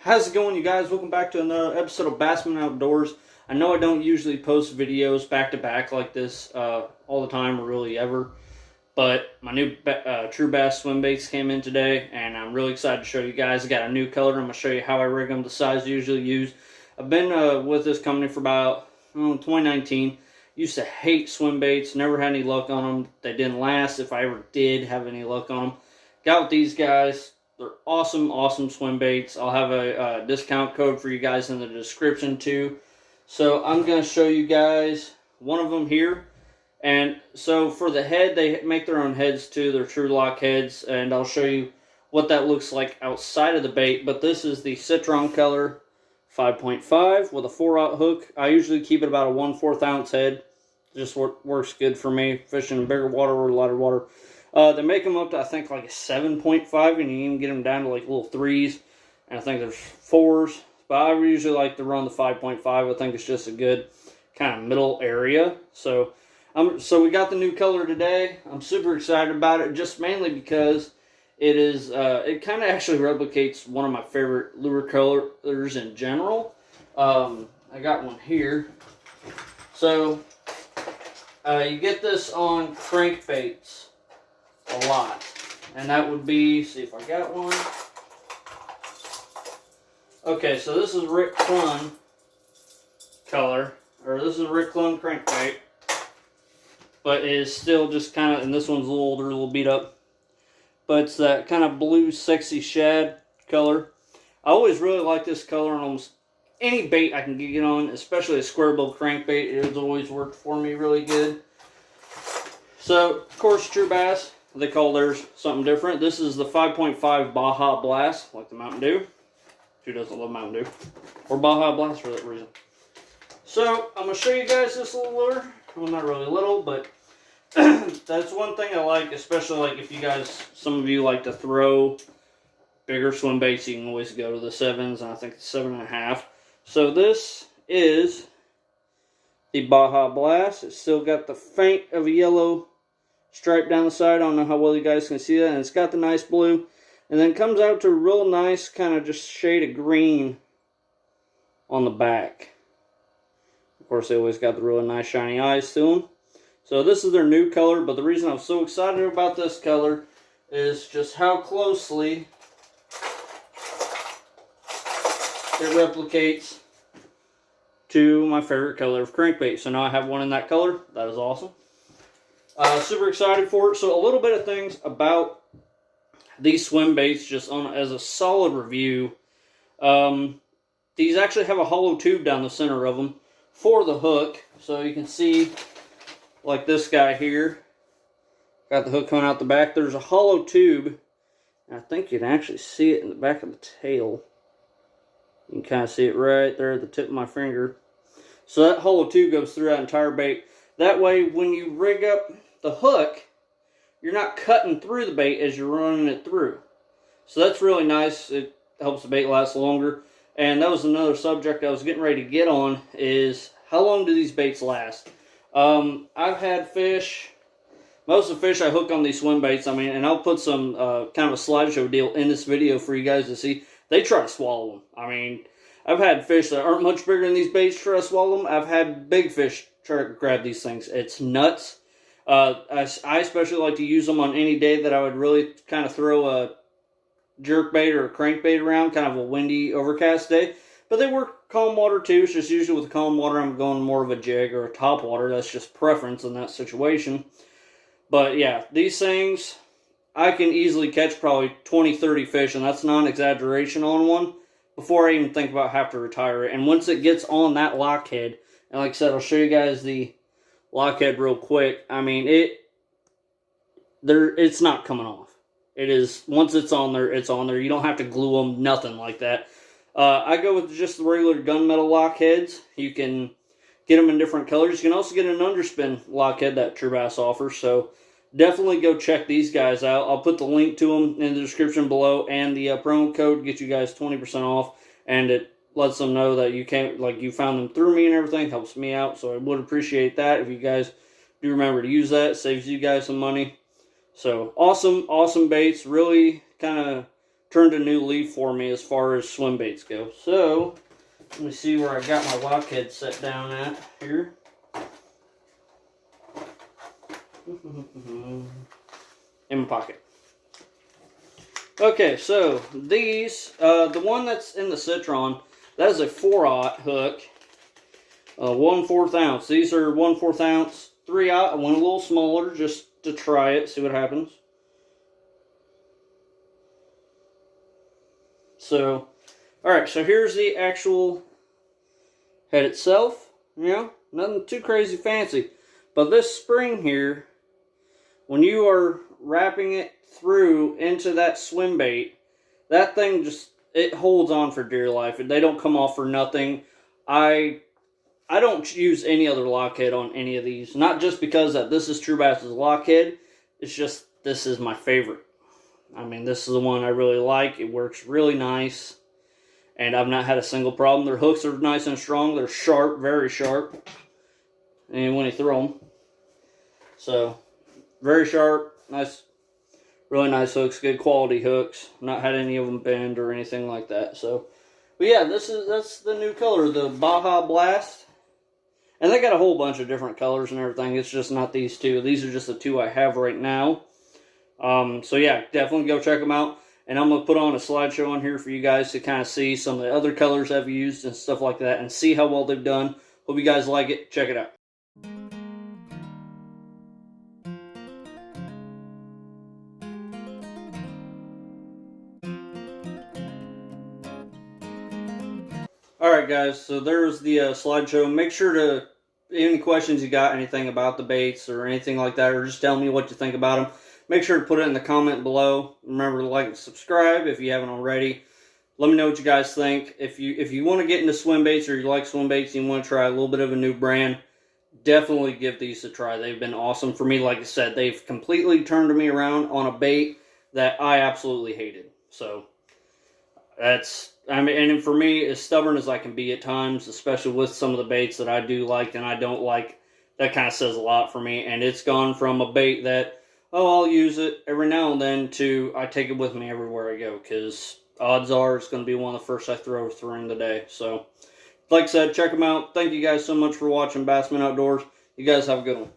How's it going, you guys? Welcome back to another episode of Bassman Outdoors. I know I don't usually post videos back to back like this all the time or really ever, but my new True Bass swim baits came in today, and I'm really excited to show you guys. I got a new color. I'm going to show you how I rig them, the size I usually use. I've been with this company for about 2019. Used to hate swim baits, never had any luck on them. They didn't last if I ever did have any luck on them. Got with these guys. They're awesome, awesome swim baits. I'll have a discount code for you guys in the description too. So I'm going to show you guys one of them here. And so for the head, they make their own heads too. They're True Lock heads. And I'll show you what that looks like outside of the bait. But this is the Citron Color 5.5 with a 4/0 hook. I usually keep it about a 1/4 ounce head. Just works good for me, fishing in bigger water or lighter water. They make them up to, I think, like a 7.5, and you even get them down to like little 3s, and I think there's 4s, but I usually like to run the 5.5. I think it's just a good kind of middle area. So we got the new color today. I'm super excited about it, just mainly because it is, it kind of actually replicates one of my favorite lure colors in general. I got one here. So, you get this on crankbaits a lot, and that would be, see if I got one. Okay, so this is Rick Clun color, or this is Rick Clun crankbait, but it is still just kind of, and this one's a little older, a little beat up, but it's that kind of blue sexy shad color. I always really like this color on almost any bait I can get on, especially a square bill crankbait. It has always worked for me really good. So, of course, True Bass, they call theirs something different. This is the 5.5 Baja Blast, like the Mountain Dew. Who doesn't love Mountain Dew? Or Baja Blast for that reason. So, I'm going to show you guys this little lure. Well, not really little, but that's one thing I like, especially like if you guys, some of you like to throw bigger swim baits, you can always go to the 7s, and I think it's 7.5. So this is the Baja Blast. It's still got the faint of a yellow stripe down the side. I don't know how well you guys can see that. And it's got the nice blue. And then it comes out to a real nice kind of just shade of green on the back. Of course, they always got the really nice shiny eyes to them. So this is their new color. But the reason I'm so excited about this color is just how closely it replicates to my favorite color of crankbait. So now I have one in that color. That is awesome. Super excited for it. So a little bit of things about these swim baits, just on as a solid review. These actually have a hollow tube down the center of them for the hook. So you can see, like this guy here, got the hook coming out the back. There's a hollow tube, and I think you can actually see it in the back of the tail. You can kind of see it right there at the tip of my finger. So that hollow tube goes through that entire bait. That way, when you rig up the hook, you're not cutting through the bait as you're running it through. So that's really nice. It helps the bait last longer. And that was another subject I was getting ready to get on, is how long do these baits last? I've had fish, most of the fish I hook on these swim baits, I mean, and I'll put some kind of a slideshow deal in this video for you guys to see. They try to swallow them. I mean, I've had fish that aren't much bigger than these baits try to swallow them. I've had big fish try to grab these things. It's nuts. I especially like to use them on any day that I would really kind of throw a jerk bait or a crankbait around, kind of a windy, overcast day. But they work calm water too. It's just usually with calm water, I'm going more of a jig or a top water. That's just preference in that situation. But yeah, these things, I can easily catch probably 20, 30 fish, and that's not an exaggeration on one, before I even think about having to retire it. And once it gets on that lockhead, and like I said, I'll show you guys the lockhead real quick. I mean, it's not coming off. It is, once it's on there, it's on there. You don't have to glue them, nothing like that. I go with just the regular gunmetal lockheads. You can get them in different colors. You can also get an underspin lockhead that True Bass offers. So definitely go check these guys out. I'll put the link to them in the description below, and the promo code gets you guys 20% off, and it lets them know that you can't, like, you found them through me and everything. Helps me out, so I would appreciate that if you guys do remember to use that. It saves you guys some money. So awesome baits. Really kind of turned a new leaf for me as far as swim baits go. So, let me see where I got my lockhead set down at here. In my pocket. Okay, so these, the one that's in the Citron, that is a 4/0 hook, 1/4 ounce. These are 1/4 ounce, 3/0. I went a little smaller just to try it, see what happens. So, alright, so here's the actual head itself. You know, nothing too crazy fancy. But this spring here, when you are wrapping it through into that swim bait, that thing just, it holds on for dear life. They don't come off for nothing. I don't use any other lockhead on any of these. Not just because that this is True Bass's lockhead. It's just, this is my favorite. I mean, this is the one I really like. It works really nice. And I've not had a single problem. Their hooks are nice and strong. They're sharp, very sharp. And when you throw them. So, very sharp, nice, really nice hooks, good quality hooks. Not had any of them bend or anything like that. So, but yeah, that's the new color, the Baja Blast. And they got a whole bunch of different colors and everything. It's just not these two. These are just the two I have right now. So yeah, definitely go check them out. And I'm going to put on a slideshow on here for you guys to kind of see some of the other colors I've used and stuff like that. And see how well they've done. Hope you guys like it. Check it out. Alright guys, so there's the slideshow. Make sure to, any questions you got, anything about the baits or anything like that, or just tell me what you think about them, make sure to put it in the comment below. Remember to like and subscribe if you haven't already. Let me know what you guys think. If you want to get into swim baits, or you like swim baits and you want to try a little bit of a new brand, definitely give these a try. They've been awesome for me. Like I said, they've completely turned me around on a bait that I absolutely hated. So, that's, I mean, and for me, as stubborn as I can be at times, especially with some of the baits that I do like and I don't like, that kind of says a lot for me. And it's gone from a bait that, oh, I'll use it every now and then, to I take it with me everywhere I go, because odds are it's going to be one of the first I throw during the day. So, like I said, check them out. Thank you guys so much for watching Bassman Outdoors. You guys have a good one.